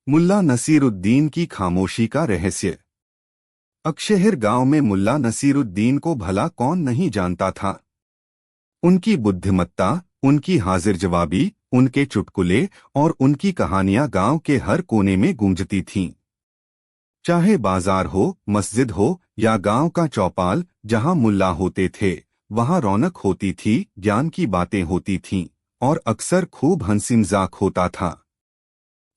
मुल्ला नसीरुद्दीन की खामोशी का रहस्य। अकशहर गांव में मुल्ला नसीरुद्दीन को भला कौन नहीं जानता था। उनकी बुद्धिमत्ता, उनकी हाजिर जवाबी, उनके चुटकुले और उनकी कहानियां गांव के हर कोने में गूंजती थीं। चाहे बाजार हो, मस्जिद हो या गांव का चौपाल, जहां मुल्ला होते थे वहां रौनक होती थी, ज्ञान की बातें होती थीं और अक्सर खूब हंसी मजाक होता था।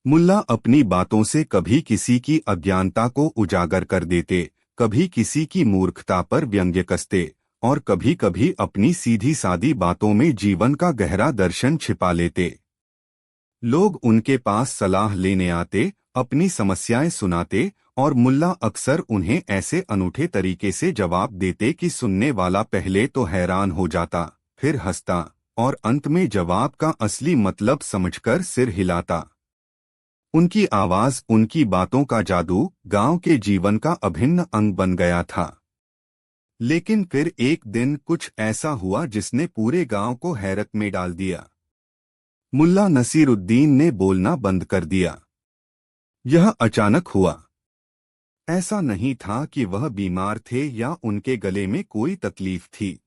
मुल्ला अपनी बातों से कभी किसी की अज्ञानता को उजागर कर देते, कभी किसी की मूर्खता पर व्यंग्य कसते और कभी कभी अपनी सीधी सादी बातों में जीवन का गहरा दर्शन छिपा लेते। लोग उनके पास सलाह लेने आते, अपनी समस्याएं सुनाते और मुल्ला अक्सर उन्हें ऐसे अनूठे तरीके से जवाब देते कि सुनने वाला पहले तो हैरान हो जाता, फिर हंसता और अंत में जवाब का असली मतलब समझकर सिर हिलाता। उनकी आवाज, उनकी बातों का जादू गांव के जीवन का अभिन्न अंग बन गया था। लेकिन फिर एक दिन कुछ ऐसा हुआ जिसने पूरे गांव को हैरत में डाल दिया। मुल्ला नसीरुद्दीन ने बोलना बंद कर दिया। यह अचानक हुआ। ऐसा नहीं था कि वह बीमार थे या उनके गले में कोई तकलीफ थी।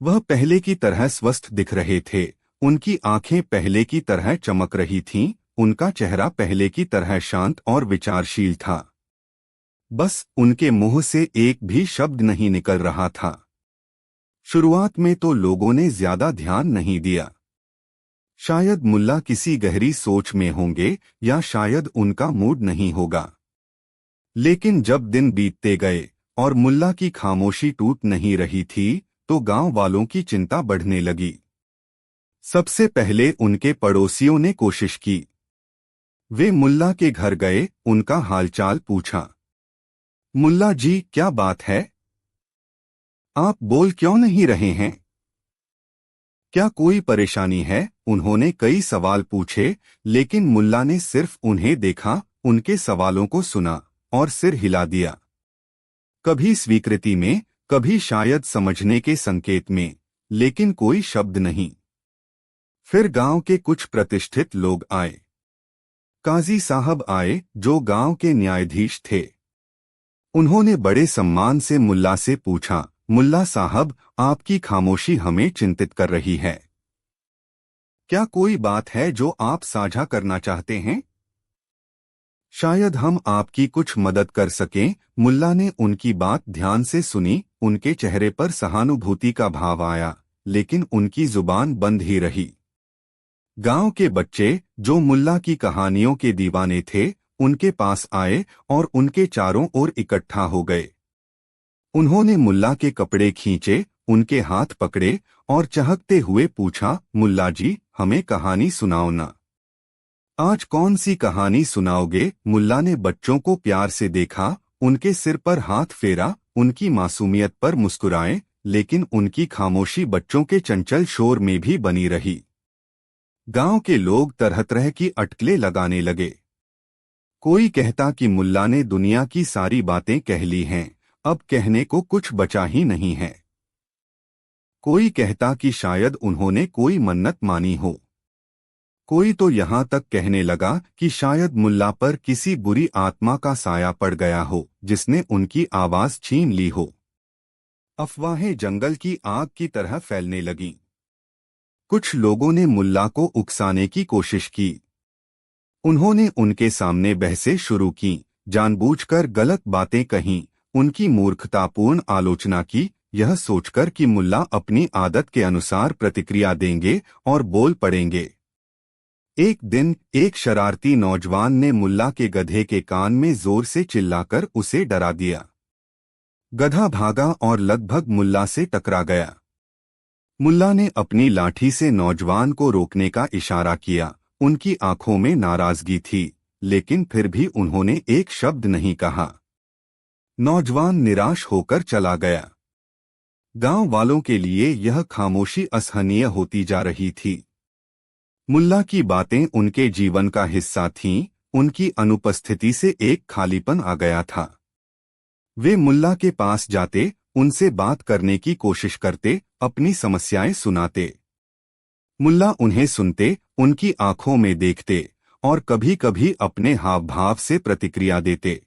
वह पहले की तरह स्वस्थ दिख रहे थे, उनकी आंखें पहले की तरह चमक रही थीं, उनका चेहरा पहले की तरह शांत और विचारशील था। बस उनके मुंह से एक भी शब्द नहीं निकल रहा था। शुरुआत में तो लोगों ने ज्यादा ध्यान नहीं दिया। शायद मुल्ला किसी गहरी सोच में होंगे या शायद उनका मूड नहीं होगा। लेकिन जब दिन बीतते गए और मुल्ला की खामोशी टूट नहीं रही थी, तो गांव वालों की चिंता बढ़ने लगी। सबसे पहले उनके पड़ोसियों ने कोशिश की। वे मुल्ला के घर गए, उनका हालचाल पूछा। मुल्ला जी, क्या बात है? आप बोल क्यों नहीं रहे हैं? क्या कोई परेशानी है? उन्होंने कई सवाल पूछे, लेकिन मुल्ला ने सिर्फ उन्हें देखा, उनके सवालों को सुना और सिर हिला दिया। कभी स्वीकृति में, कभी शायद समझने के संकेत में, लेकिन कोई शब्द नहीं। फिर गांव के कुछ प्रतिष्ठित लोग आए। काजी साहब आए, जो गांव के न्यायाधीश थे। उन्होंने बड़े सम्मान से मुल्ला से पूछा, मुल्ला साहब, आपकी खामोशी हमें चिंतित कर रही है। क्या कोई बात है जो आप साझा करना चाहते हैं? शायद हम आपकी कुछ मदद कर सकें। मुल्ला ने उनकी बात ध्यान से सुनी, उनके चेहरे पर सहानुभूति का भाव आया, लेकिन उनकी जुबान बंद ही रही। गांव के बच्चे, जो मुल्ला की कहानियों के दीवाने थे, उनके पास आए और उनके चारों ओर इकट्ठा हो गए। उन्होंने मुल्ला के कपड़े खींचे, उनके हाथ पकड़े और चहकते हुए पूछा, मुल्ला जी, हमें कहानी सुनाओ ना। आज कौन सी कहानी सुनाओगे? मुल्ला ने बच्चों को प्यार से देखा, उनके सिर पर हाथ फेरा, उनकी मासूमियत पर मुस्कुराए, लेकिन उनकी खामोशी बच्चों के चंचल शोर में भी बनी रही। गांव के लोग तरह तरह की अटकलें लगाने लगे। कोई कहता कि मुल्ला ने दुनिया की सारी बातें कह ली हैं, अब कहने को कुछ बचा ही नहीं है। कोई कहता कि शायद उन्होंने कोई मन्नत मानी हो। कोई तो यहाँ तक कहने लगा कि शायद मुल्ला पर किसी बुरी आत्मा का साया पड़ गया हो, जिसने उनकी आवाज छीन ली हो। अफवाहें जंगल की आग की तरह फैलने लगीं। कुछ लोगों ने मुल्ला को उकसाने की कोशिश की। उन्होंने उनके सामने बहसें शुरू की, जानबूझकर गलत बातें कहीं, उनकी मूर्खतापूर्ण आलोचना की, यह सोचकर कि मुल्ला अपनी आदत के अनुसार प्रतिक्रिया देंगे और बोल पड़ेंगे। एक दिन एक शरारती नौजवान ने मुल्ला के गधे के कान में जोर से चिल्लाकर उसे डरा दिया। गधा भागा और लगभग मुल्ला से टकरा गया। मुल्ला ने अपनी लाठी से नौजवान को रोकने का इशारा किया। उनकी आंखों में नाराजगी थी, लेकिन फिर भी उन्होंने एक शब्द नहीं कहा। नौजवान निराश होकर चला गया। गांव वालों के लिए यह खामोशी असहनीय होती जा रही थी। मुल्ला की बातें उनके जीवन का हिस्सा थीं, उनकी अनुपस्थिति से एक खालीपन आ गया था। वे मुल्ला के पास जाते, उनसे बात करने की कोशिश करते, अपनी समस्याएं सुनाते। मुल्ला उन्हें सुनते, उनकी आंखों में देखते और कभी कभी अपने हाव भाव से प्रतिक्रिया देते।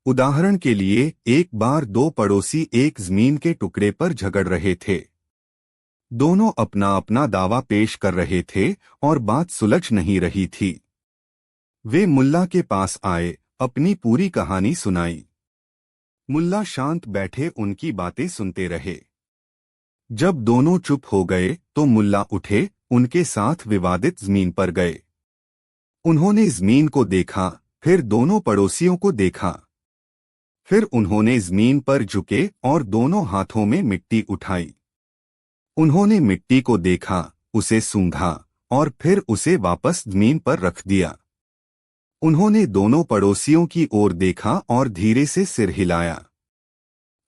उदाहरण के लिए, एक बार दो पड़ोसी एक जमीन के टुकड़े पर झगड़ रहे थे। दोनों अपना अपना दावा पेश कर रहे थे और बात सुलझ नहीं रही थी। वे मुल्ला के पास आए, अपनी पूरी कहानी सुनाई। मुल्ला शांत बैठे उनकी बातें सुनते रहे। जब दोनों चुप हो गए तो मुल्ला उठे, उनके साथ विवादित जमीन पर गए। उन्होंने जमीन को देखा, फिर दोनों पड़ोसियों को देखा। फिर उन्होंने जमीन पर झुके और दोनों हाथों में मिट्टी उठाई। उन्होंने मिट्टी को देखा, उसे सूंघा और फिर उसे वापस जमीन पर रख दिया। उन्होंने दोनों पड़ोसियों की ओर देखा और धीरे से सिर हिलाया।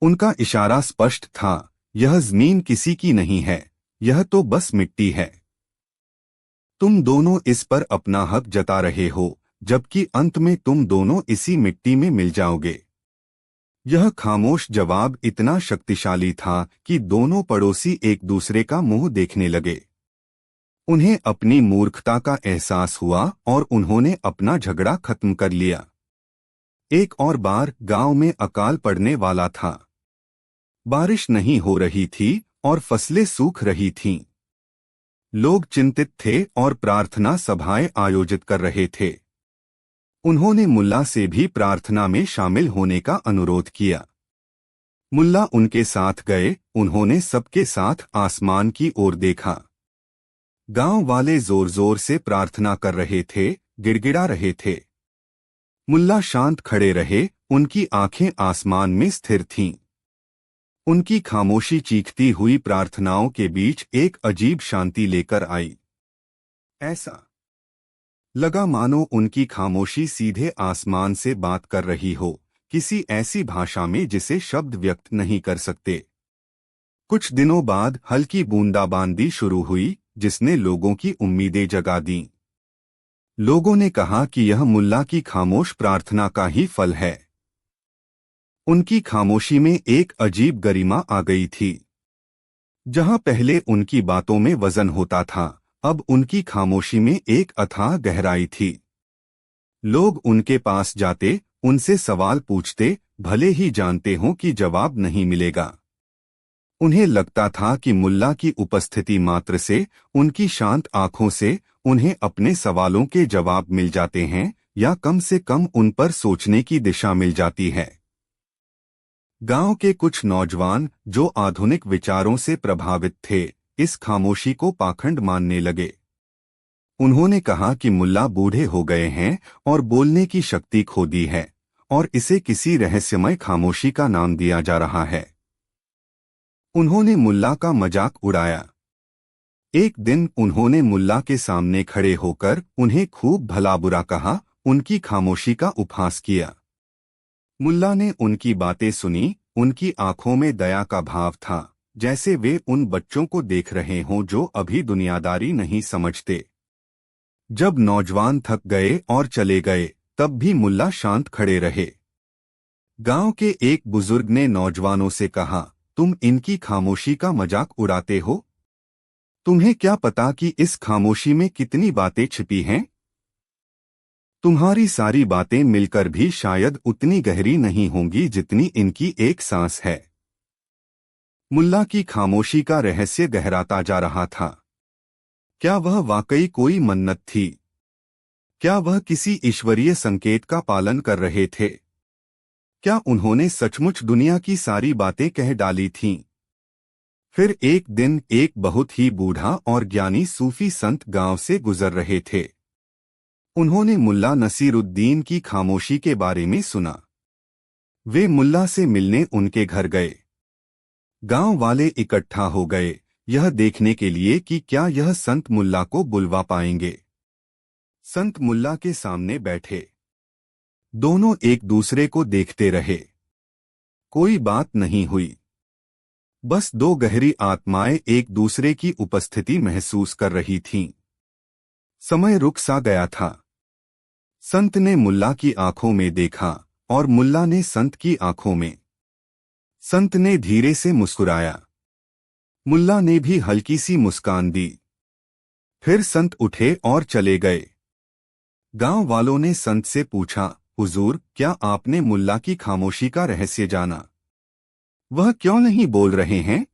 उनका इशारा स्पष्ट था, यह जमीन किसी की नहीं है, यह तो बस मिट्टी है। तुम दोनों इस पर अपना हक जता रहे हो, जबकि अंत में तुम दोनों इसी मिट्टी में मिल जाओगे। यह खामोश जवाब इतना शक्तिशाली था कि दोनों पड़ोसी एक दूसरे का मुंह देखने लगे। उन्हें अपनी मूर्खता का एहसास हुआ और उन्होंने अपना झगड़ा खत्म कर लिया। एक और बार गांव में अकाल पड़ने वाला था। बारिश नहीं हो रही थी और फसलें सूख रही थीं। लोग चिंतित थे और प्रार्थना सभाएं आयोजित कर रहे थे। उन्होंने मुल्ला से भी प्रार्थना में शामिल होने का अनुरोध किया। मुल्ला उनके साथ गए। उन्होंने सबके साथ आसमान की ओर देखा। गांव वाले जोर जोर से प्रार्थना कर रहे थे, गिड़गिड़ा रहे थे। मुल्ला शांत खड़े रहे, उनकी आंखें आसमान में स्थिर थीं। उनकी खामोशी चीखती हुई प्रार्थनाओं के बीच एक अजीब शांति लेकर आई। ऐसा लगा मानो उनकी खामोशी सीधे आसमान से बात कर रही हो, किसी ऐसी भाषा में जिसे शब्द व्यक्त नहीं कर सकते। कुछ दिनों बाद हल्की बूंदाबांदी शुरू हुई, जिसने लोगों की उम्मीदें जगा दीं। लोगों ने कहा कि यह मुल्ला की खामोश प्रार्थना का ही फल है। उनकी खामोशी में एक अजीब गरिमा आ गई थी। जहां पहले उनकी बातों में वजन होता था, अब उनकी खामोशी में एक अथाह गहराई थी। लोग उनके पास जाते, उनसे सवाल पूछते, भले ही जानते हों कि जवाब नहीं मिलेगा। उन्हें लगता था कि मुल्ला की उपस्थिति मात्र से, उनकी शांत आंखों से, उन्हें अपने सवालों के जवाब मिल जाते हैं, या कम से कम उन पर सोचने की दिशा मिल जाती है। गांव के कुछ नौजवान, जो आधुनिक विचारों से प्रभावित थे, इस खामोशी को पाखंड मानने लगे। उन्होंने कहा कि मुल्ला बूढ़े हो गए हैं और बोलने की शक्ति खो दी है, और इसे किसी रहस्यमय खामोशी का नाम दिया जा रहा है। उन्होंने मुल्ला का मजाक उड़ाया। एक दिन उन्होंने मुल्ला के सामने खड़े होकर उन्हें खूब भला बुरा कहा, उनकी खामोशी का उपहास किया। मुल्ला ने उनकी बातें सुनी। उनकी आंखों में दया का भाव था, जैसे वे उन बच्चों को देख रहे हों जो अभी दुनियादारी नहीं समझते। जब नौजवान थक गए और चले गए, तब भी मुल्ला शांत खड़े रहे। गांव के एक बुजुर्ग ने नौजवानों से कहा, तुम इनकी खामोशी का मजाक उड़ाते हो? तुम्हें क्या पता कि इस खामोशी में कितनी बातें छिपी हैं? तुम्हारी सारी बातें मिलकर भी शायद उतनी गहरी नहीं होंगी जितनी इनकी एक सांस है। मुल्ला की खामोशी का रहस्य गहराता जा रहा था। क्या वह वाकई कोई मन्नत थी? क्या वह किसी ईश्वरीय संकेत का पालन कर रहे थे? क्या उन्होंने सचमुच दुनिया की सारी बातें कह डाली थीं? फिर एक दिन एक बहुत ही बूढ़ा और ज्ञानी सूफी संत गांव से गुजर रहे थे। उन्होंने मुल्ला नसीरुद्दीन की खामोशी के बारे में सुना। वे मुल्ला से मिलने उनके घर गए। गांव वाले इकट्ठा हो गए, यह देखने के लिए कि क्या यह संत मुल्ला को बुलवा पाएंगे। संत मुल्ला के सामने बैठे। दोनों एक दूसरे को देखते रहे। कोई बात नहीं हुई। बस दो गहरी आत्माएं एक दूसरे की उपस्थिति महसूस कर रही थीं। समय रुक सा गया था। संत ने मुल्ला की आंखों में देखा और मुल्ला ने संत की आंखों में। संत ने धीरे से मुस्कुराया। मुल्ला ने भी हल्की सी मुस्कान दी। फिर संत उठे और चले गए। गांव वालों ने संत से पूछा, हुजूर, क्या आपने मुल्ला की खामोशी का रहस्य जाना? वह क्यों नहीं बोल रहे हैं?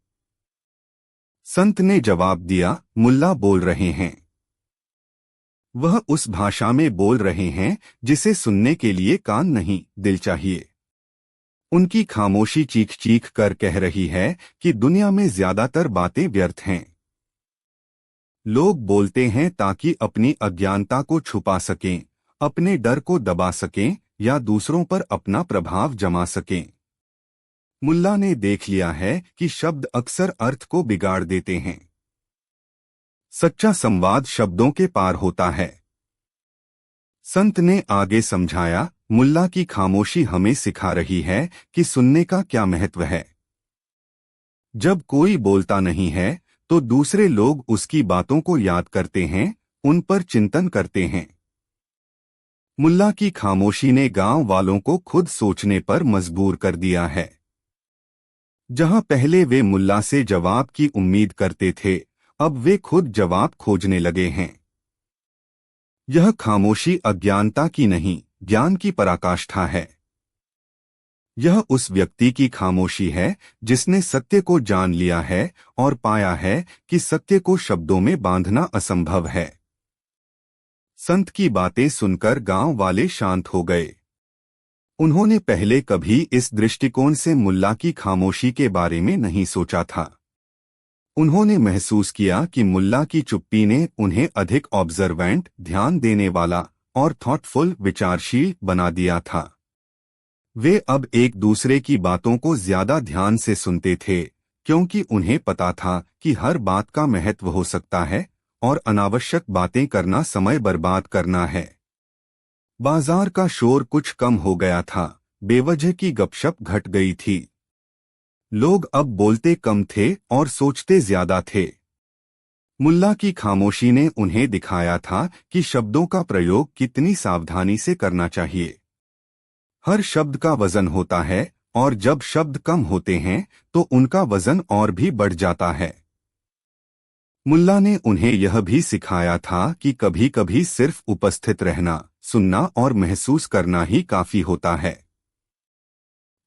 संत ने जवाब दिया, मुल्ला बोल रहे हैं। वह उस भाषा में बोल रहे हैं जिसे सुनने के लिए कान नहीं, दिल चाहिए। उनकी खामोशी चीख चीख कर कह रही है कि दुनिया में ज्यादातर बातें व्यर्थ हैं। लोग बोलते हैं ताकि अपनी अज्ञानता को छुपा सकें, अपने डर को दबा सकें या दूसरों पर अपना प्रभाव जमा सकें। मुल्ला ने देख लिया है कि शब्द अक्सर अर्थ को बिगाड़ देते हैं। सच्चा संवाद शब्दों के पार होता है। संत ने आगे समझाया, मुल्ला की खामोशी हमें सिखा रही है कि सुनने का क्या महत्व है। जब कोई बोलता नहीं है तो दूसरे लोग उसकी बातों को याद करते हैं, उन पर चिंतन करते हैं। मुल्ला की खामोशी ने गांव वालों को खुद सोचने पर मजबूर कर दिया है। जहां पहले वे मुल्ला से जवाब की उम्मीद करते थे, अब वे खुद जवाब खोजने लगे हैं। यह खामोशी अज्ञानता की नहीं, ज्ञान की पराकाष्ठा है। यह उस व्यक्ति की खामोशी है जिसने सत्य को जान लिया है और पाया है कि सत्य को शब्दों में बांधना असंभव है। संत की बातें सुनकर गांव वाले शांत हो गए। उन्होंने पहले कभी इस दृष्टिकोण से मुल्ला की खामोशी के बारे में नहीं सोचा था। उन्होंने महसूस किया कि मुल्ला की चुप्पी ने उन्हें अधिक ऑब्जर्वेंट, ध्यान देने वाला और थॉटफुल, विचारशील बना दिया था। वे अब एक दूसरे की बातों को ज्यादा ध्यान से सुनते थे, क्योंकि उन्हें पता था कि हर बात का महत्व हो सकता है और अनावश्यक बातें करना समय बर्बाद करना है। बाजार का शोर कुछ कम हो गया था, बेवजह की गपशप घट गई थी। लोग अब बोलते कम थे और सोचते ज्यादा थे। मुल्ला की खामोशी ने उन्हें दिखाया था कि शब्दों का प्रयोग कितनी सावधानी से करना चाहिए। हर शब्द का वजन होता है और जब शब्द कम होते हैं तो उनका वजन और भी बढ़ जाता है। मुल्ला ने उन्हें यह भी सिखाया था कि कभी कभी सिर्फ उपस्थित रहना, सुनना और महसूस करना ही काफी होता है।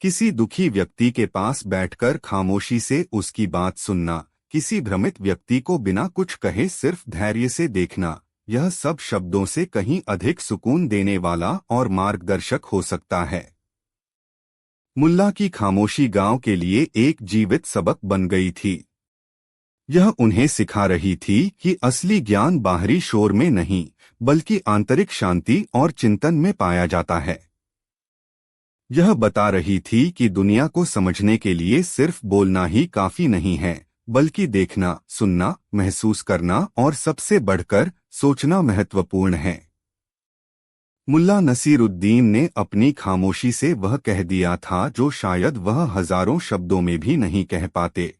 किसी दुखी व्यक्ति के पास बैठकर खामोशी से उसकी बात सुनना, किसी भ्रमित व्यक्ति को बिना कुछ कहे सिर्फ धैर्य से देखना, यह सब शब्दों से कहीं अधिक सुकून देने वाला और मार्गदर्शक हो सकता है। मुल्ला की खामोशी गांव के लिए एक जीवित सबक बन गई थी। यह उन्हें सिखा रही थी कि असली ज्ञान बाहरी शोर में नहीं, बल्कि आंतरिक शांति और चिंतन में पाया जाता है। यह बता रही थी कि दुनिया को समझने के लिए सिर्फ बोलना ही काफी नहीं है, बल्कि देखना, सुनना, महसूस करना और सबसे बढ़कर सोचना महत्वपूर्ण है। मुल्ला नसीरुद्दीन ने अपनी खामोशी से वह कह दिया था जो शायद वह हजारों शब्दों में भी नहीं कह पाते।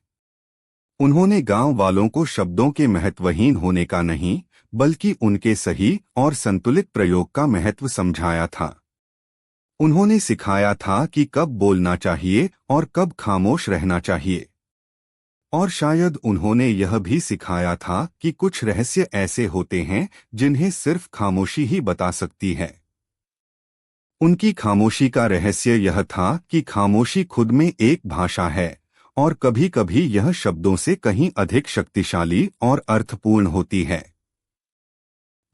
उन्होंने गांव वालों को शब्दों के महत्वहीन होने का नहीं, बल्कि उनके सही और संतुलित प्रयोग का महत्व समझाया था। उन्होंने सिखाया था कि कब बोलना चाहिए और कब खामोश रहना चाहिए। और शायद उन्होंने यह भी सिखाया था कि कुछ रहस्य ऐसे होते हैं जिन्हें सिर्फ खामोशी ही बता सकती है। उनकी खामोशी का रहस्य यह था कि खामोशी खुद में एक भाषा है और कभी-कभी यह शब्दों से कहीं अधिक शक्तिशाली और अर्थपूर्ण होती है।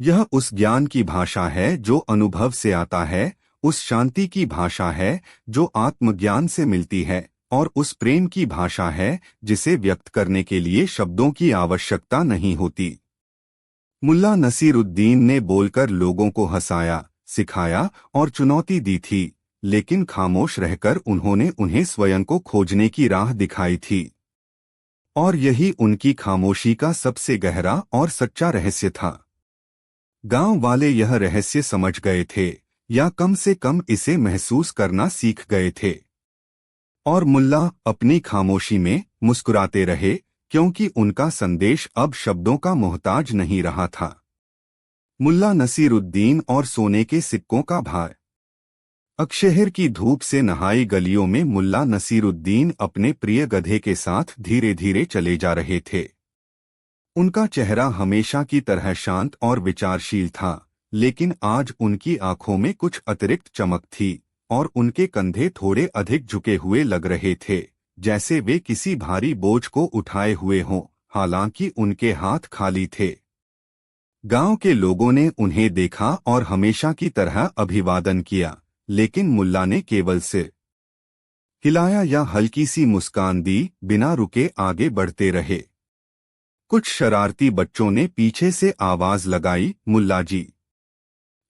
यह उस ज्ञान की भाषा है जो अनुभव से आता है, उस शांति की भाषा है जो आत्मज्ञान से मिलती है, और उस प्रेम की भाषा है जिसे व्यक्त करने के लिए शब्दों की आवश्यकता नहीं होती। मुल्ला नसीरुद्दीन ने बोलकर लोगों को हंसाया, सिखाया और चुनौती दी थी, लेकिन खामोश रहकर उन्होंने उन्हें स्वयं को खोजने की राह दिखाई थी। और यही उनकी खामोशी का सबसे गहरा और सच्चा रहस्य था। गांव वाले यह रहस्य समझ गए थे, या कम से कम इसे महसूस करना सीख गए थे। और मुल्ला अपनी खामोशी में मुस्कुराते रहे, क्योंकि उनका संदेश अब शब्दों का मोहताज नहीं रहा था। मुल्ला नसीरुद्दीन और सोने के सिक्कों का भार। अकशहर की धूप से नहाई गलियों में मुल्ला नसीरुद्दीन अपने प्रिय गधे के साथ धीरे धीरे चले जा रहे थे। उनका चेहरा हमेशा की तरह शांत और विचारशील था, लेकिन आज उनकी आंखों में कुछ अतिरिक्त चमक थी और उनके कंधे थोड़े अधिक झुके हुए लग रहे थे, जैसे वे किसी भारी बोझ को उठाए हुए हों, हालांकि उनके हाथ खाली थे। गांव के लोगों ने उन्हें देखा और हमेशा की तरह अभिवादन किया, लेकिन मुल्ला ने केवल सिर हिलाया या हल्की सी मुस्कान दी, बिना रुके आगे बढ़ते रहे। कुछ शरारती बच्चों ने पीछे से आवाज लगाई, मुल्ला जी,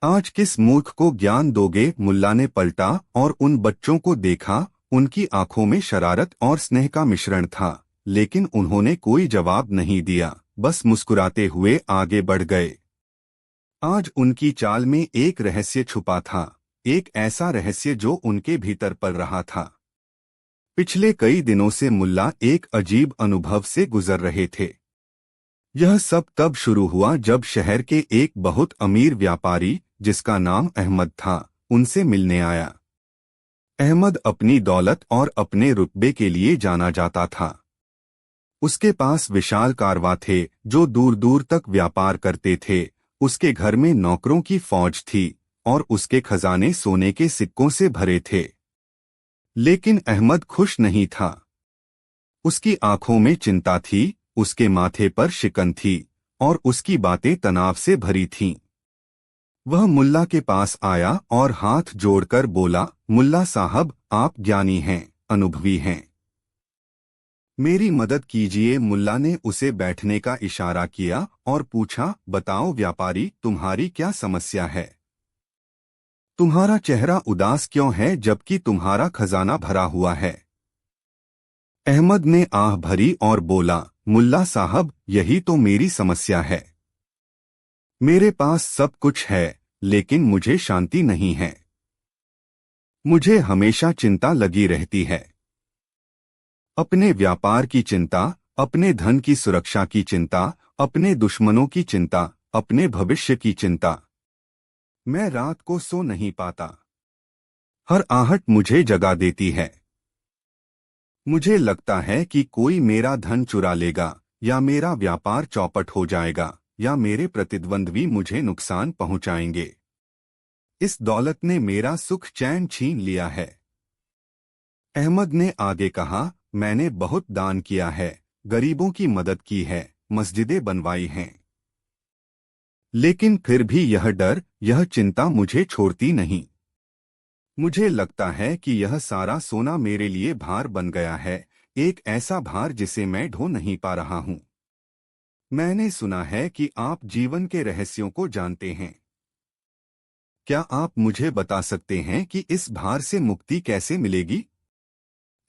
आज किस मूर्ख को ज्ञान दोगे? मुल्ला ने पलटा और उन बच्चों को देखा। उनकी आंखों में शरारत और स्नेह का मिश्रण था, लेकिन उन्होंने कोई जवाब नहीं दिया, बस मुस्कुराते हुए आगे बढ़ गए। आज उनकी चाल में एक रहस्य छुपा था, एक ऐसा रहस्य जो उनके भीतर पल रहा था। पिछले कई दिनों से मुल्ला एक अजीब अनुभव से गुजर रहे थे। यह सब तब शुरू हुआ जब शहर के एक बहुत अमीर व्यापारी, जिसका नाम अहमद था, उनसे मिलने आया। अहमद अपनी दौलत और अपने रुतबे के लिए जाना जाता था। उसके पास विशाल कारवां थे जो दूर दूर तक व्यापार करते थे। उसके घर में नौकरों की फौज थी और उसके खजाने सोने के सिक्कों से भरे थे। लेकिन अहमद खुश नहीं था। उसकी आंखों में चिंता थी, उसके माथे पर शिकन थी और उसकी बातें तनाव से भरी थीं। वह मुल्ला के पास आया और हाथ जोड़कर बोला, मुल्ला साहब, आप ज्ञानी हैं, अनुभवी हैं, मेरी मदद कीजिए। मुल्ला ने उसे बैठने का इशारा किया और पूछा, बताओ व्यापारी, तुम्हारी क्या समस्या है? तुम्हारा चेहरा उदास क्यों है जबकि तुम्हारा खजाना भरा हुआ है? अहमद ने आह भरी और बोला, मुल्ला साहब, यही तो मेरी समस्या है। मेरे पास सब कुछ है, लेकिन मुझे शांति नहीं है। मुझे हमेशा चिंता लगी रहती है। अपने व्यापार की चिंता, अपने धन की सुरक्षा की चिंता, अपने दुश्मनों की चिंता, अपने भविष्य की चिंता। मैं रात को सो नहीं पाता। हर आहट मुझे जगा देती है। मुझे लगता है कि कोई मेरा धन चुरा लेगा, या मेरा व्यापार चौपट हो जाएगा, या मेरे प्रतिद्वंद्वी मुझे नुकसान पहुंचाएंगे। इस दौलत ने मेरा सुख चैन छीन लिया है। अहमद ने आगे कहा, मैंने बहुत दान किया है, गरीबों की मदद की है, मस्जिदें बनवाई हैं, लेकिन फिर भी यह डर, यह चिंता मुझे छोड़ती नहीं। मुझे लगता है कि यह सारा सोना मेरे लिए भार बन गया है, एक ऐसा भार जिसे मैं ढो नहीं पा रहा हूं। मैंने सुना है कि आप जीवन के रहस्यों को जानते हैं। क्या आप मुझे बता सकते हैं कि इस भार से मुक्ति कैसे मिलेगी?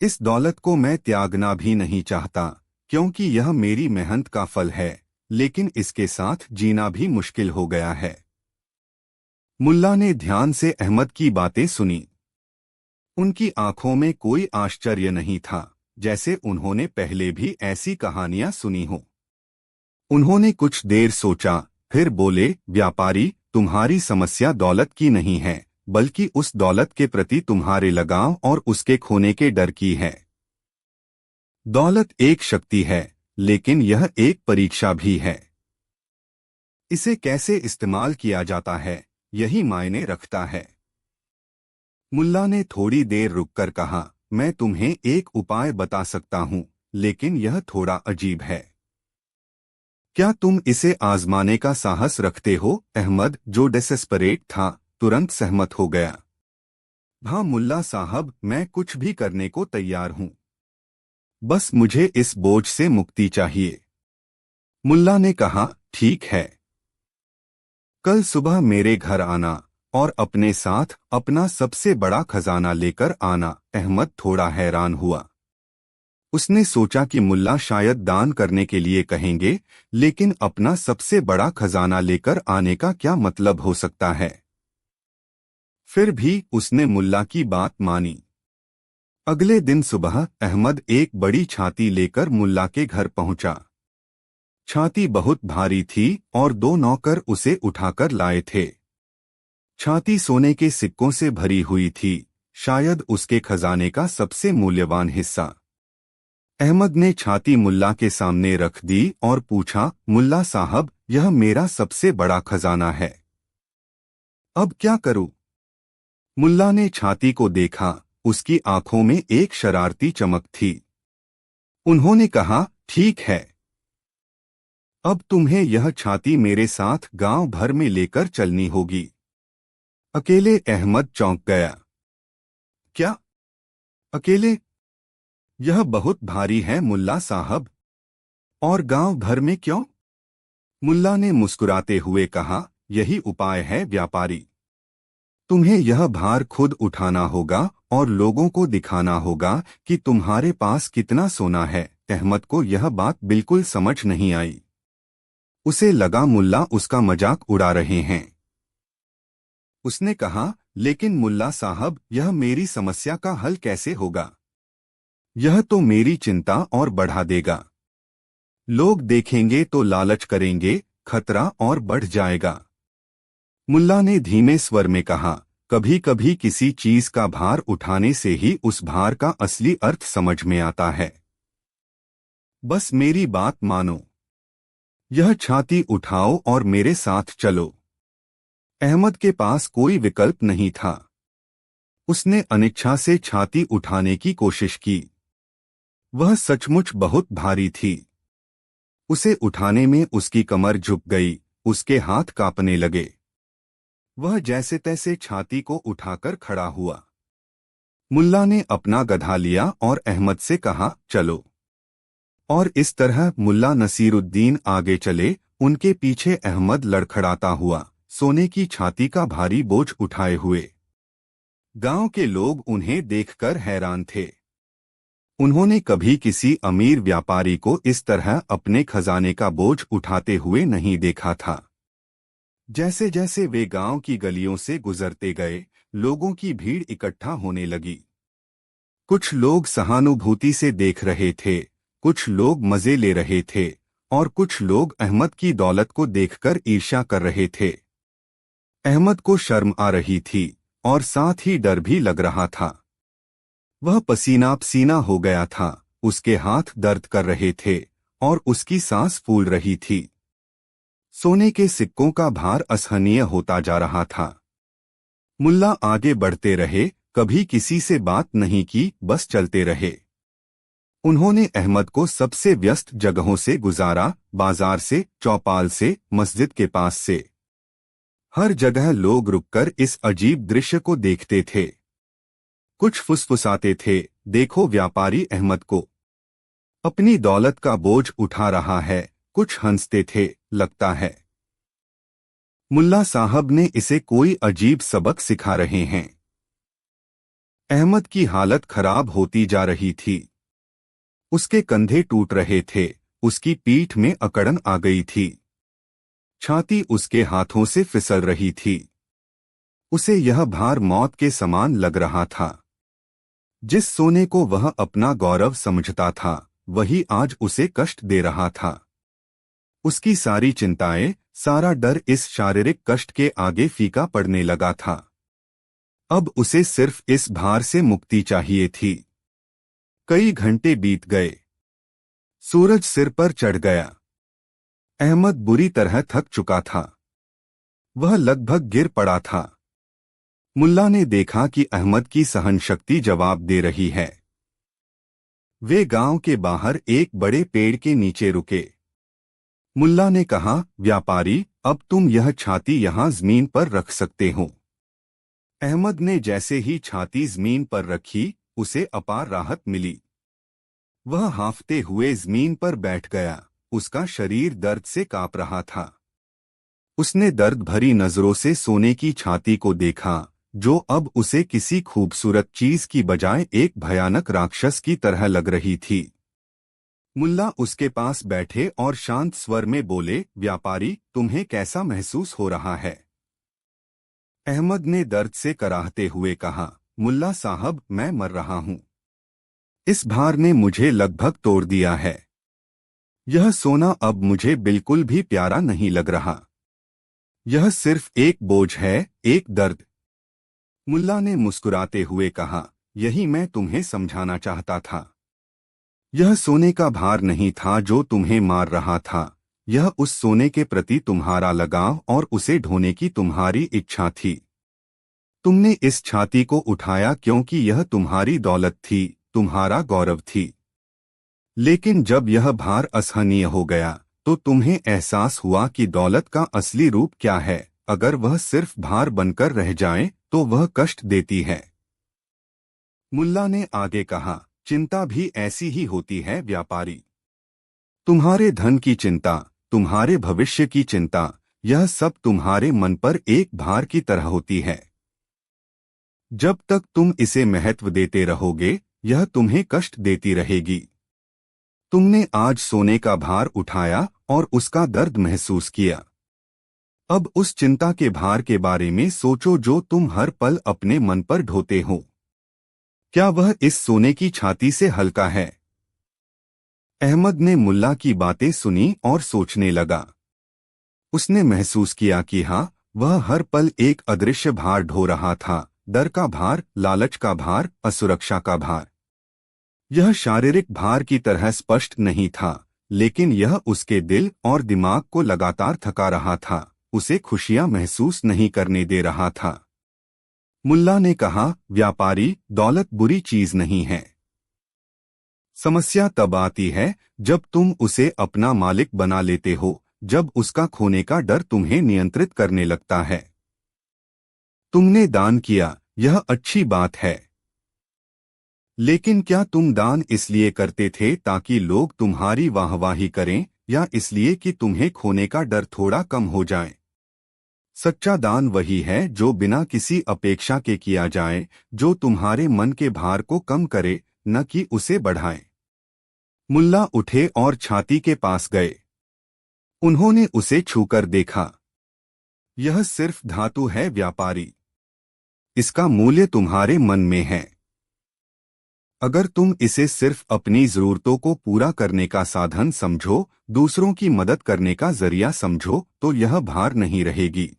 इस दौलत को मैं त्यागना भी नहीं चाहता, क्योंकि यह मेरी मेहनत का फल है, लेकिन इसके साथ जीना भी मुश्किल हो गया है। मुल्ला ने ध्यान से अहमद की बातें सुनी। उनकी आंखों में कोई आश्चर्य नहीं था, जैसे उन्होंने पहले भी ऐसी कहानियां सुनी हो। उन्होंने कुछ देर सोचा, फिर बोले, व्यापारी, तुम्हारी समस्या दौलत की नहीं है, बल्कि उस दौलत के प्रति तुम्हारे लगाव और उसके खोने के डर की है। दौलत एक शक्ति है, लेकिन यह एक परीक्षा भी है। इसे कैसे इस्तेमाल किया जाता है, यही मायने रखता है। मुल्ला ने थोड़ी देर रुककर कहा, मैं तुम्हें एक उपाय बता सकता हूं, लेकिन यह थोड़ा अजीब है। क्या तुम इसे आजमाने का साहस रखते हो? अहमद, जो डेस्परेट था, तुरंत सहमत हो गया। हाँ मुल्ला साहब, मैं कुछ भी करने को तैयार हूं। बस मुझे इस बोझ से मुक्ति चाहिए। मुल्ला ने कहा, ठीक है। कल सुबह मेरे घर आना और अपने साथ अपना सबसे बड़ा खजाना लेकर आना। अहमद थोड़ा हैरान हुआ। उसने सोचा कि मुल्ला शायद दान करने के लिए कहेंगे, लेकिन अपना सबसे बड़ा खजाना लेकर आने का क्या मतलब हो सकता है? फिर भी उसने मुल्ला की बात मानी। अगले दिन सुबह अहमद एक बड़ी छाती लेकर मुल्ला के घर पहुंचा। छाती बहुत भारी थी और दो नौकर उसे उठाकर लाए थे। छाती सोने के सिक्कों से भरी हुई थी, शायद उसके खजाने का सबसे मूल्यवान हिस्सा। अहमद ने छाती मुल्ला के सामने रख दी और पूछा, मुल्ला साहब, यह मेरा सबसे बड़ा खजाना है। अब क्या करूं? मुल्ला ने छाती को देखा, उसकी आंखों में एक शरारती चमक थी। उन्होंने कहा, ठीक है, अब तुम्हें यह छाती मेरे साथ गांव भर में लेकर चलनी होगी। अकेले अहमद चौंक गया। क्या? अकेले? यह बहुत भारी है मुल्ला साहब। और गांव भर में क्यों? मुल्ला ने मुस्कुराते हुए कहा, यही उपाय है व्यापारी। तुम्हें यह भार खुद उठाना होगा और लोगों को दिखाना होगा कि तुम्हारे पास कितना सोना है। अहमद को यह बात बिल्कुल समझ नहीं आई। उसे लगा मुल्ला उसका मजाक उड़ा रहे हैं। उसने कहा, लेकिन मुल्ला साहब, यह मेरी समस्या का हल कैसे होगा? यह तो मेरी चिंता और बढ़ा देगा। लोग देखेंगे तो लालच करेंगे, खतरा और बढ़ जाएगा। मुल्ला ने धीमे स्वर में कहा, कभी कभी किसी चीज का भार उठाने से ही उस भार का असली अर्थ समझ में आता है। बस मेरी बात मानो। यह छाती उठाओ और मेरे साथ चलो। अहमद के पास कोई विकल्प नहीं था। उसने अनिच्छा से छाती उठाने की कोशिश की। वह सचमुच बहुत भारी थी। उसे उठाने में उसकी कमर झुक गई, उसके हाथ कांपने लगे। वह जैसे तैसे छाती को उठाकर खड़ा हुआ। मुल्ला ने अपना गधा लिया और अहमद से कहा, चलो। और इस तरह मुल्ला नसीरुद्दीन आगे चले, उनके पीछे अहमद लड़खड़ाता हुआ, सोने की छाती का भारी बोझ उठाए हुए। गांव के लोग उन्हें देखकर हैरान थे। उन्होंने कभी किसी अमीर व्यापारी को इस तरह अपने खजाने का बोझ उठाते हुए नहीं देखा था। जैसे जैसे वे गांव की गलियों से गुजरते गए, लोगों की भीड़ इकट्ठा होने लगी। कुछ लोग सहानुभूति से देख रहे थे, कुछ लोग मजे ले रहे थे और कुछ लोग अहमद की दौलत को देखकर ईर्ष्या कर रहे थे। अहमद को शर्म आ रही थी और साथ ही डर भी लग रहा था। वह पसीना पसीना हो गया था, उसके हाथ दर्द कर रहे थे और उसकी सांस फूल रही थी। सोने के सिक्कों का भार असहनीय होता जा रहा था। मुल्ला आगे बढ़ते रहे, कभी किसी से बात नहीं की, बस चलते रहे। उन्होंने अहमद को सबसे व्यस्त जगहों से गुजारा, बाजार से, चौपाल से, मस्जिद के पास से। हर जगह लोग रुककर इस अजीब दृश्य को देखते थे। कुछ फुसफुसाते थे, देखो व्यापारी अहमद को अपनी दौलत का बोझ उठा रहा है। कुछ हंसते थे, लगता है मुल्ला साहब ने इसे कोई अजीब सबक सिखा रहे हैं। अहमद की हालत खराब होती जा रही थी। उसके कंधे टूट रहे थे, उसकी पीठ में अकड़न आ गई थी। छाती उसके हाथों से फिसल रही थी। उसे यह भार मौत के समान लग रहा था। जिस सोने को वह अपना गौरव समझता था, वही आज उसे कष्ट दे रहा था। उसकी सारी चिंताएं, सारा डर इस शारीरिक कष्ट के आगे फीका पड़ने लगा था। अब उसे सिर्फ इस भार से मुक्ति चाहिए थी। कई घंटे बीत गए। सूरज सिर पर चढ़ गया। अहमद बुरी तरह थक चुका था। वह लगभग गिर पड़ा था। मुल्ला ने देखा कि अहमद की सहन शक्ति जवाब दे रही है। वे गांव के बाहर एक बड़े पेड़ के नीचे रुके। मुल्ला ने कहा, व्यापारी, अब तुम यह छाती यहां जमीन पर रख सकते हो। अहमद ने जैसे ही छाती जमीन पर रखी, उसे अपार राहत मिली। वह हांफते हुए जमीन पर बैठ गया। उसका शरीर दर्द से कांप रहा था। उसने दर्द भरी नजरों से सोने की छाती को देखा, जो अब उसे किसी खूबसूरत चीज की बजाय एक भयानक राक्षस की तरह लग रही थी। मुल्ला उसके पास बैठे और शांत स्वर में बोले, व्यापारी, तुम्हें कैसा महसूस हो रहा है? अहमद ने दर्द से कराहते हुए कहा, मुल्ला साहब, मैं मर रहा हूं। इस भार ने मुझे लगभग तोड़ दिया है। यह सोना अब मुझे बिल्कुल भी प्यारा नहीं लग रहा। यह सिर्फ एक बोझ है, एक दर्द। मुल्ला ने मुस्कुराते हुए कहा, यही मैं तुम्हें समझाना चाहता था। यह सोने का भार नहीं था जो तुम्हें मार रहा था, यह उस सोने के प्रति तुम्हारा लगाव और उसे ढोने की तुम्हारी इच्छा थी। तुमने इस छाती को उठाया क्योंकि यह तुम्हारी दौलत थी, तुम्हारा गौरव थी। लेकिन जब यह भार असहनीय हो गया तो तुम्हें एहसास हुआ कि दौलत का असली रूप क्या है। अगर वह सिर्फ भार बनकर रह जाए तो वह कष्ट देती है। मुल्ला ने आगे कहा, चिंता भी ऐसी ही होती है व्यापारी। तुम्हारे धन की चिंता, तुम्हारे भविष्य की चिंता, यह सब तुम्हारे मन पर एक भार की तरह होती है। जब तक तुम इसे महत्व देते रहोगे यह तुम्हें कष्ट देती रहेगी। तुमने आज सोने का भार उठाया और उसका दर्द महसूस किया। अब उस चिंता के भार के बारे में सोचो जो तुम हर पल अपने मन पर ढोते हो। क्या वह इस सोने की छाती से हल्का है? अहमद ने मुल्ला की बातें सुनी और सोचने लगा। उसने महसूस किया कि हाँ, वह हर पल एक अदृश्य भार ढो रहा था। डर का भार, लालच का भार, असुरक्षा का भार। यह शारीरिक भार की तरह स्पष्ट नहीं था, लेकिन यह उसके दिल और दिमाग को लगातार थका रहा था, उसे खुशियां महसूस नहीं करने दे रहा था। मुल्ला ने कहा, व्यापारी, दौलत बुरी चीज नहीं है। समस्या तब आती है जब तुम उसे अपना मालिक बना लेते हो, जब उसका खोने का डर तुम्हें नियंत्रित करने लगता है। तुमने दान किया, यह अच्छी बात है। लेकिन क्या तुम दान इसलिए करते थे ताकि लोग तुम्हारी वाहवाही करें, या इसलिए कि तुम्हें खोने का डर थोड़ा कम हो जाए? सच्चा दान वही है जो बिना किसी अपेक्षा के किया जाए, जो तुम्हारे मन के भार को कम करे, न कि उसे बढ़ाए। मुल्ला उठे और छाती के पास गए। उन्होंने उसे छूकर देखा। यह सिर्फ धातु है व्यापारी। इसका मूल्य तुम्हारे मन में है। अगर तुम इसे सिर्फ अपनी जरूरतों को पूरा करने का साधन समझो, दूसरों की मदद करने का जरिया समझो, तो यह भार नहीं रहेगी।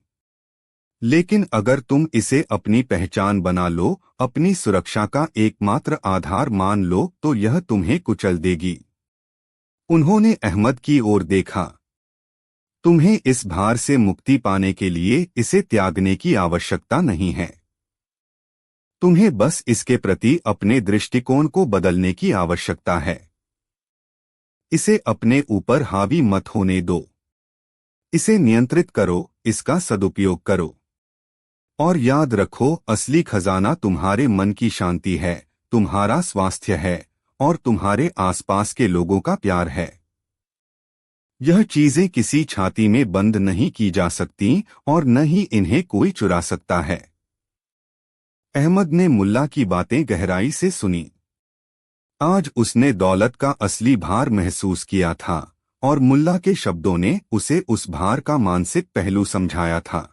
लेकिन अगर तुम इसे अपनी पहचान बना लो, अपनी सुरक्षा का एकमात्र आधार मान लो, तो यह तुम्हें कुचल देगी। उन्होंने अहमद की ओर देखा। तुम्हें इस भार से मुक्ति पाने के लिए इसे त्यागने की आवश्यकता नहीं है। तुम्हें बस इसके प्रति अपने दृष्टिकोण को बदलने की आवश्यकता है। इसे अपने ऊपर हावी मत होने दो। इसे नियंत्रित करो, इसका सदुपयोग करो। और याद रखो, असली खजाना तुम्हारे मन की शांति है, तुम्हारा स्वास्थ्य है, और तुम्हारे आसपास के लोगों का प्यार है। यह चीजें किसी छाती में बंद नहीं की जा सकती, और न ही इन्हें कोई चुरा सकता है। अहमद ने मुल्ला की बातें गहराई से सुनी। आज उसने दौलत का असली भार महसूस किया था, और मुल्ला के शब्दों ने उसे उस भार का मानसिक पहलू समझाया था।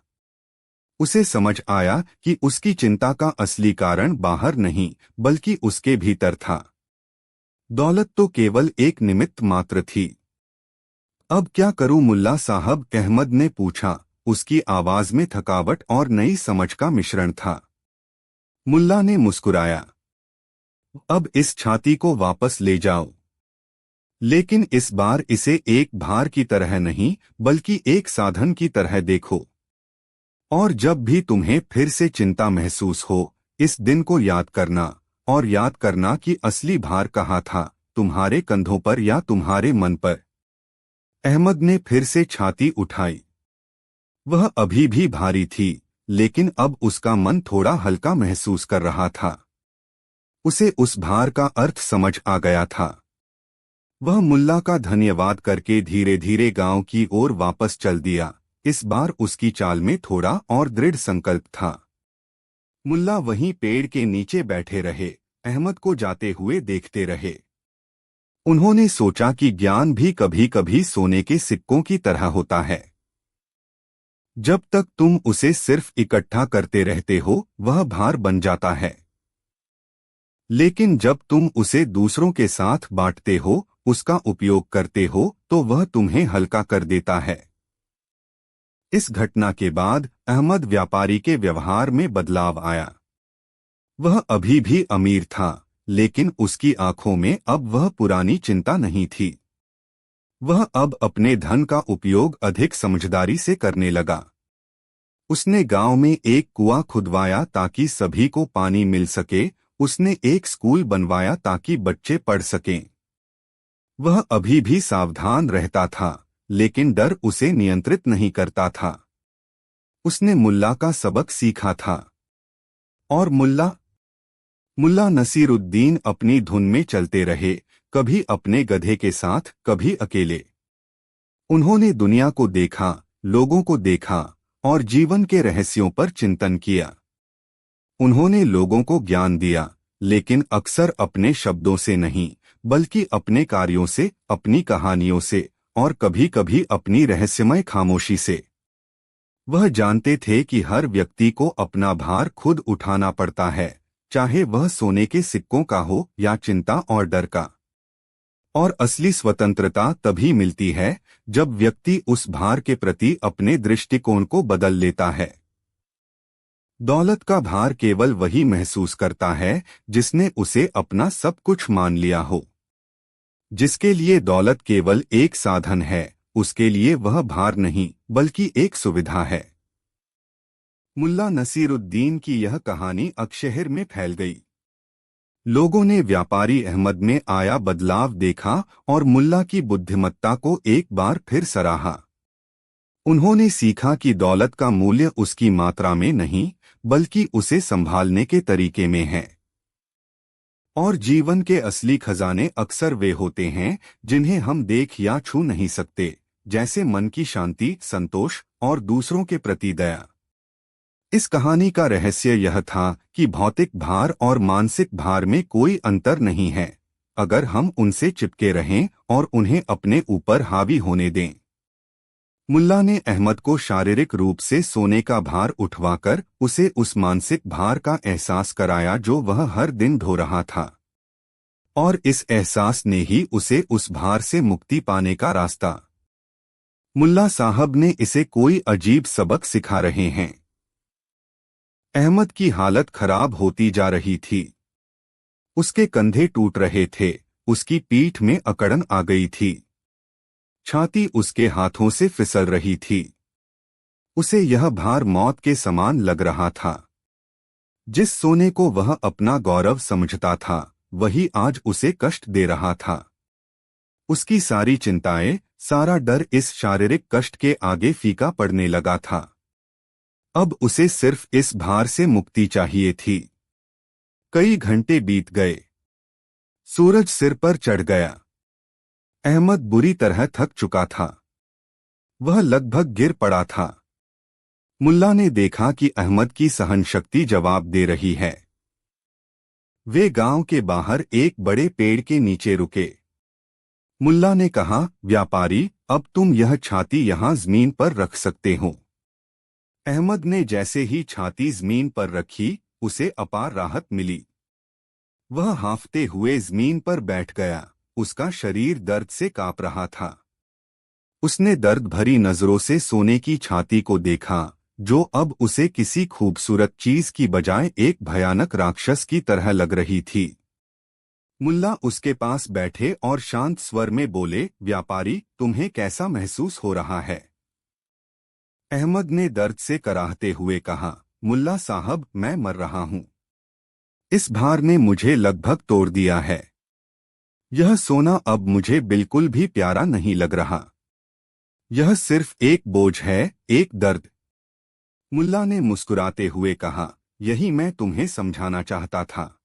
उसे समझ आया कि उसकी चिंता का असली कारण बाहर नहीं, बल्कि उसके भीतर था। दौलत तो केवल एक निमित्त मात्र थी। अब क्या करूं मुल्ला साहब? अहमद ने पूछा। उसकी आवाज में थकावट और नई समझ का मिश्रण था। मुल्ला ने मुस्कुराया। अब इस छाती को वापस ले जाओ, लेकिन इस बार इसे एक भार की तरह नहीं, बल्कि एक साधन की तरह देखो। और जब भी तुम्हें फिर से चिंता महसूस हो, इस दिन को याद करना, और याद करना कि असली भार कहाँ था, तुम्हारे कंधों पर या तुम्हारे मन पर। अहमद ने फिर से छाती उठाई। वह अभी भी भारी थी, लेकिन अब उसका मन थोड़ा हल्का महसूस कर रहा था। उसे उस भार का अर्थ समझ आ गया था। वह मुल्ला का धन्यवाद करके धीरे धीरे गांव की ओर वापस चल दिया। इस बार उसकी चाल में थोड़ा और दृढ़ संकल्प था। मुल्ला वहीं पेड़ के नीचे बैठे रहे, अहमद को जाते हुए देखते रहे। उन्होंने सोचा कि ज्ञान भी कभी कभी सोने के सिक्कों की तरह होता है। जब तक तुम उसे सिर्फ इकट्ठा करते रहते हो, वह भार बन जाता है। लेकिन जब तुम उसे दूसरों के साथ बांटते हो, उसका उपयोग करते हो, तो वह तुम्हें हल्का कर देता है। इस घटना के बाद अहमद व्यापारी के व्यवहार में बदलाव आया। वह अभी भी अमीर था, लेकिन उसकी आंखों में अब वह पुरानी चिंता नहीं थी। वह अब अपने धन का उपयोग अधिक समझदारी से करने लगा। उसने गांव में एक कुआं खुदवाया ताकि सभी को पानी मिल सके। उसने एक स्कूल बनवाया ताकि बच्चे पढ़ सकें। वह अभी भी सावधान रहता था, लेकिन डर उसे नियंत्रित नहीं करता था। उसने मुल्ला का सबक सीखा था। और मुल्ला नसीरुद्दीन अपनी धुन में चलते रहे, कभी अपने गधे के साथ, कभी अकेले। उन्होंने दुनिया को देखा, लोगों को देखा और जीवन के रहस्यों पर चिंतन किया। उन्होंने लोगों को ज्ञान दिया, लेकिन अक्सर अपने शब्दों से नहीं, बल्कि अपने कार्यों से, अपनी कहानियों से और कभी-कभी अपनी रहस्यमय खामोशी से। वह जानते थे कि हर व्यक्ति को अपना भार खुद उठाना पड़ता है, चाहे वह सोने के सिक्कों का हो या चिंता और डर का। और असली स्वतंत्रता तभी मिलती है जब व्यक्ति उस भार के प्रति अपने दृष्टिकोण को बदल लेता है। दौलत का भार केवल वही महसूस करता है जिसने उसे अपना सब कुछ मान लिया हो। जिसके लिए दौलत केवल एक साधन है, उसके लिए वह भार नहीं, बल्कि एक सुविधा है। मुल्ला नसीरुद्दीन की यह कहानी अकशहर में फैल गई। लोगों ने व्यापारी अहमद में आया बदलाव देखा और मुल्ला की बुद्धिमत्ता को एक बार फिर सराहा। उन्होंने सीखा कि दौलत का मूल्य उसकी मात्रा में नहीं, बल्कि उसे संभालने के तरीके में है। और जीवन के असली खजाने अक्सर वे होते हैं जिन्हें हम देख या छू नहीं सकते, जैसे मन की शांति, संतोष और दूसरों के प्रति दया। इस कहानी का रहस्य यह था कि भौतिक भार और मानसिक भार में कोई अंतर नहीं है, अगर हम उनसे चिपके रहें और उन्हें अपने ऊपर हावी होने दें। मुल्ला ने अहमद को शारीरिक रूप से सोने का भार उठवाकर उसे उस मानसिक भार का एहसास कराया जो वह हर दिन ढो रहा था। और इस एहसास ने ही उसे उस भार से मुक्ति पाने का रास्ता। मुल्ला साहब ने इसे कोई अजीब सबक सिखा रहे हैं। अहमद की हालत खराब होती जा रही थी। उसके कंधे टूट रहे थे, उसकी पीठ में अकड़न आ गई थी, छाती उसके हाथों से फिसल रही थी। उसे यह भार मौत के समान लग रहा था। जिस सोने को वह अपना गौरव समझता था, वही आज उसे कष्ट दे रहा था। उसकी सारी चिंताएं, सारा डर इस शारीरिक कष्ट के आगे फीका पड़ने लगा था। अब उसे सिर्फ इस भार से मुक्ति चाहिए थी। कई घंटे बीत गए। सूरज सिर पर चढ़ गया। अहमद बुरी तरह थक चुका था। वह लगभग गिर पड़ा था। मुल्ला ने देखा कि अहमद की सहन शक्ति जवाब दे रही है। वे गांव के बाहर एक बड़े पेड़ के नीचे रुके। मुल्ला ने कहा, व्यापारी, अब तुम यह छाती यहां जमीन पर रख सकते हो। अहमद ने जैसे ही छाती जमीन पर रखी, उसे अपार राहत मिली। वह हांफते हुए जमीन पर बैठ गया। उसका शरीर दर्द से कांप रहा था। उसने दर्द भरी नजरों से सोने की छाती को देखा, जो अब उसे किसी खूबसूरत चीज की बजाय एक भयानक राक्षस की तरह लग रही थी। मुल्ला उसके पास बैठे और शांत स्वर में बोले, व्यापारी, तुम्हें कैसा महसूस हो रहा है? अहमद ने दर्द से कराहते हुए कहा, मुल्ला साहब, मैं मर रहा हूं। इस भार ने मुझे लगभग तोड़ दिया है। यह सोना अब मुझे बिल्कुल भी प्यारा नहीं लग रहा। यह सिर्फ एक बोझ है, एक दर्द। मुल्ला ने मुस्कुराते हुए कहा, यही मैं तुम्हें समझाना चाहता था।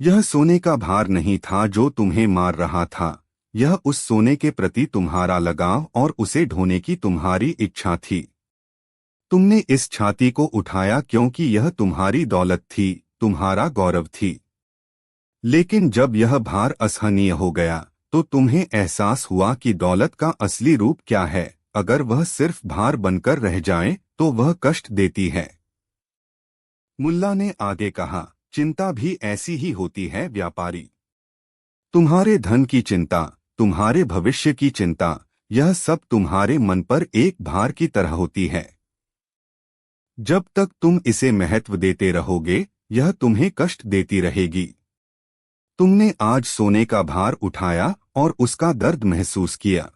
यह सोने का भार नहीं था जो तुम्हें मार रहा था, यह उस सोने के प्रति तुम्हारा लगाव और उसे ढोने की तुम्हारी इच्छा थी। तुमने इस छाती को उठाया क्योंकि यह तुम्हारी दौलत थी, तुम्हारा गौरव थी। लेकिन जब यह भार असहनीय हो गया, तो तुम्हें एहसास हुआ कि दौलत का असली रूप क्या है। अगर वह सिर्फ भार बनकर रह जाए, तो वह कष्ट देती है। मुल्ला ने आगे कहा, चिंता भी ऐसी ही होती है व्यापारी। तुम्हारे धन की चिंता, तुम्हारे भविष्य की चिंता, यह सब तुम्हारे मन पर एक भार की तरह होती है। जब तक तुम इसे महत्व देते रहोगे, यह तुम्हें कष्ट देती रहेगी। तुमने आज सोने का भार उठाया और उसका दर्द महसूस किया।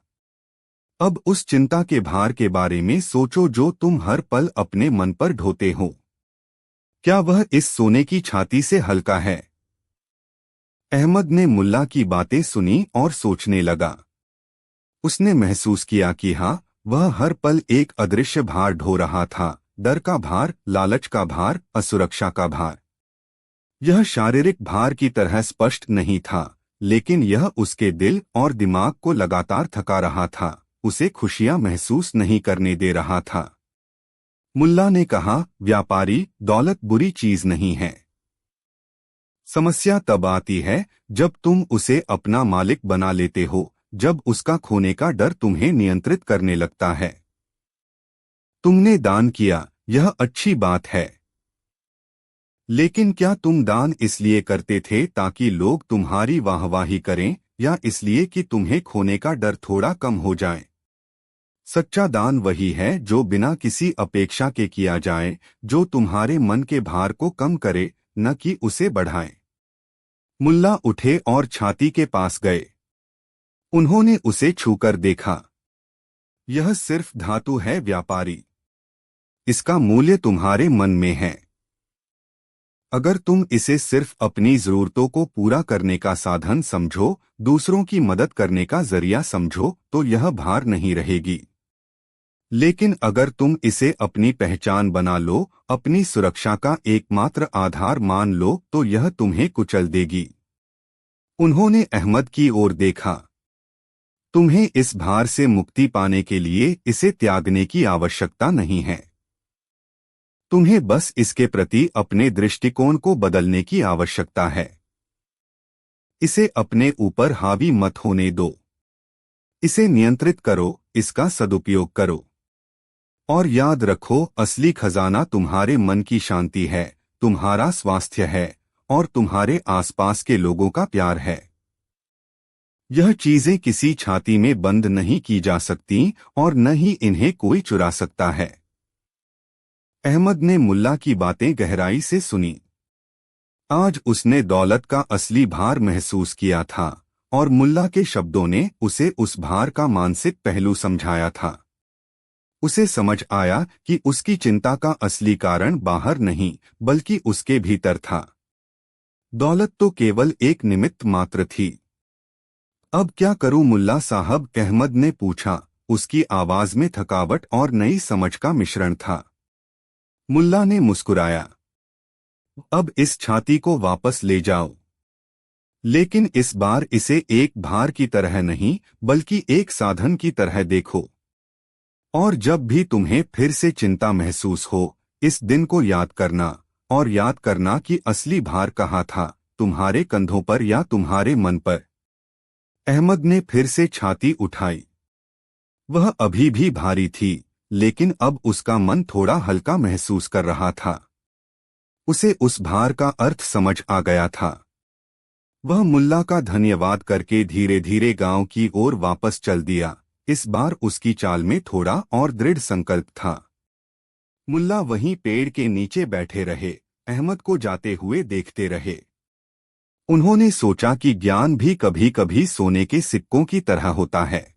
अब उस चिंता के भार के बारे में सोचो जो तुम हर पल अपने मन पर ढोते हो। क्या वह इस सोने की छाती से हल्का है? अहमद ने मुल्ला की बातें सुनी और सोचने लगा। उसने महसूस किया कि हाँ, वह हर पल एक अदृश्य भार ढो रहा था, डर का भार, लालच का भार, असुरक्षा का भार। यह शारीरिक भार की तरह स्पष्ट नहीं था, लेकिन यह उसके दिल और दिमाग को लगातार थका रहा था, उसे खुशियां महसूस नहीं करने दे रहा था। मुल्ला ने कहा, व्यापारी, दौलत बुरी चीज नहीं है। समस्या तब आती है जब तुम उसे अपना मालिक बना लेते हो, जब उसका खोने का डर तुम्हें नियंत्रित करने लगता है। तुमने दान किया, यह अच्छी बात है। लेकिन क्या तुम दान इसलिए करते थे ताकि लोग तुम्हारी वाहवाही करें, या इसलिए कि तुम्हें खोने का डर थोड़ा कम हो जाए? सच्चा दान वही है जो बिना किसी अपेक्षा के किया जाए, जो तुम्हारे मन के भार को कम करे, न कि उसे बढ़ाए। मुल्ला उठे और छाती के पास गए। उन्होंने उसे छूकर देखा। यह सिर्फ धातु है व्यापारी। इसका मूल्य तुम्हारे मन में है। अगर तुम इसे सिर्फ अपनी जरूरतों को पूरा करने का साधन समझो, दूसरों की मदद करने का जरिया समझो, तो यह भार नहीं रहेगी। लेकिन अगर तुम इसे अपनी पहचान बना लो, अपनी सुरक्षा का एकमात्र आधार मान लो, तो यह तुम्हें कुचल देगी। उन्होंने अहमद की ओर देखा। तुम्हें इस भार से मुक्ति पाने के लिए इसे त्यागने की आवश्यकता नहीं है। तुम्हें बस इसके प्रति अपने दृष्टिकोण को बदलने की आवश्यकता है। इसे अपने ऊपर हावी मत होने दो। इसे नियंत्रित करो, इसका सदुपयोग करो। और याद रखो, असली खजाना तुम्हारे मन की शांति है, तुम्हारा स्वास्थ्य है, और तुम्हारे आसपास के लोगों का प्यार है। यह चीजें किसी छाती में बंद नहीं की जा सकती, और न ही इन्हें कोई चुरा सकता है। अहमद ने मुल्ला की बातें गहराई से सुनी। आज उसने दौलत का असली भार महसूस किया था, और मुल्ला के शब्दों ने उसे उस भार का मानसिक पहलू समझाया था। उसे समझ आया कि उसकी चिंता का असली कारण बाहर नहीं, बल्कि उसके भीतर था। दौलत तो केवल एक निमित्त मात्र थी। अब क्या करूं मुल्ला साहब? अहमद ने पूछा। उसकी आवाज में थकावट और नई समझ का मिश्रण था। मुल्ला ने मुस्कुराया। अब इस छाती को वापस ले जाओ, लेकिन इस बार इसे एक भार की तरह नहीं, बल्कि एक साधन की तरह देखो। और जब भी तुम्हें फिर से चिंता महसूस हो, इस दिन को याद करना, और याद करना कि असली भार कहाँ था, तुम्हारे कंधों पर या तुम्हारे मन पर। अहमद ने फिर से छाती उठाई। वह अभी भी भारी थी, लेकिन अब उसका मन थोड़ा हल्का महसूस कर रहा था। उसे उस भार का अर्थ समझ आ गया था। वह मुल्ला का धन्यवाद करके धीरे धीरे गांव की ओर वापस चल दिया। इस बार उसकी चाल में थोड़ा और दृढ़ संकल्प था। मुल्ला वहीं पेड़ के नीचे बैठे रहे, अहमद को जाते हुए देखते रहे। उन्होंने सोचा कि ज्ञान भी कभी कभी सोने के सिक्कों की तरह होता है।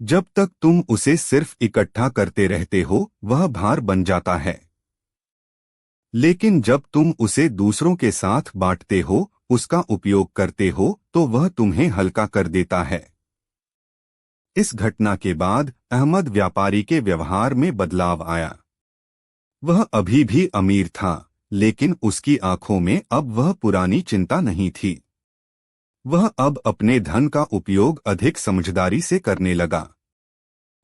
जब तक तुम उसे सिर्फ इकट्ठा करते रहते हो, वह भार बन जाता है। लेकिन जब तुम उसे दूसरों के साथ बांटते हो, उसका उपयोग करते हो, तो वह तुम्हें हल्का कर देता है। इस घटना के बाद अहमद व्यापारी के व्यवहार में बदलाव आया। वह अभी भी अमीर था, लेकिन उसकी आंखों में अब वह पुरानी चिंता नहीं थी। वह अब अपने धन का उपयोग अधिक समझदारी से करने लगा।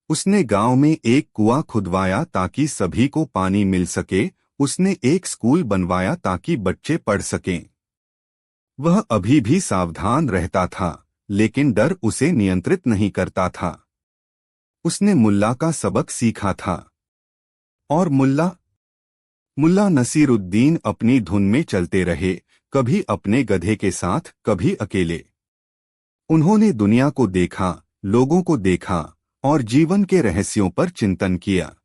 उसने गांव में एक कुआं खुदवाया ताकि सभी को पानी मिल सके। उसने एक स्कूल बनवाया ताकि बच्चे पढ़ सकें। वह अभी भी सावधान रहता था, लेकिन डर उसे नियंत्रित नहीं करता था। उसने मुल्ला का सबक सीखा था। और मुल्ला नसीरुद्दीन अपनी धुन में चलते रहे, कभी अपने गधे के साथ, कभी अकेले। उन्होंने दुनिया को देखा, लोगों को देखा, और जीवन के रहस्यों पर चिंतन किया।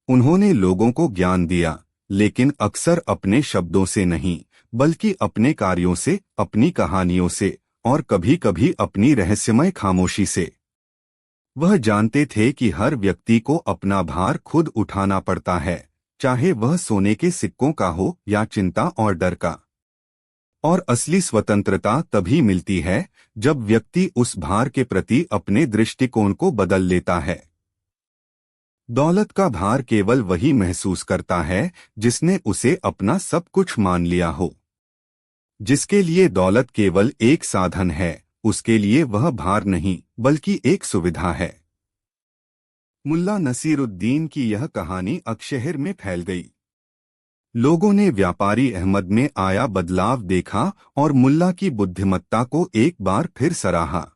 उन्होंने लोगों को ज्ञान दिया, लेकिन अक्सर अपने शब्दों से नहीं, बल्कि अपने कार्यों से, अपनी कहानियों से, और कभी-कभी अपनी रहस्यमय खामोशी से। वह जानते थे कि हर व्यक्ति को अपना भार खुद उठाना पड़ता है, चाहे वह सोने के सिक्कों का हो या चिंता और डर का। और असली स्वतंत्रता तभी मिलती है जब व्यक्ति उस भार के प्रति अपने दृष्टिकोण को बदल लेता है। दौलत का भार केवल वही महसूस करता है जिसने उसे अपना सब कुछ मान लिया हो। जिसके लिए दौलत केवल एक साधन है, उसके लिए वह भार नहीं बल्कि एक सुविधा है। मुल्ला नसीरुद्दीन की यह कहानी अकशहर में फैल गई। लोगों ने व्यापारी अहमद में आया बदलाव देखा और मुल्ला की बुद्धिमत्ता को एक बार फिर सराहा।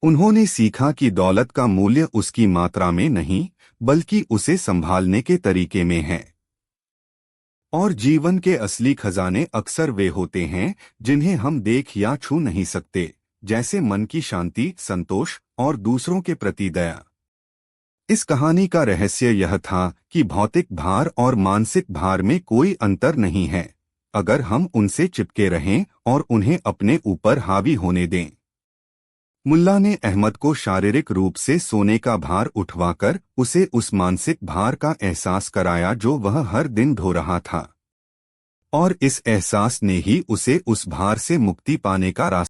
उन्होंने सीखा कि दौलत का मूल्य उसकी मात्रा में नहीं बल्कि उसे संभालने के तरीके में है। और जीवन के असली खजाने अक्सर वे होते हैं जिन्हें हम देख या छू नहीं सकते, जैसे मन की शांति, संतोष और दूसरों के प्रति दया। इस कहानी का रहस्य यह था कि भौतिक भार और मानसिक भार में कोई अंतर नहीं है, अगर हम उनसे चिपके रहें और उन्हें अपने ऊपर हावी होने दें। मुल्ला ने अहमद को शारीरिक रूप से सोने का भार उठवाकर उसे उस मानसिक भार का एहसास कराया जो वह हर दिन ढो रहा था। और इस एहसास ने ही उसे उस भार से मुक्ति पाने का रास्ता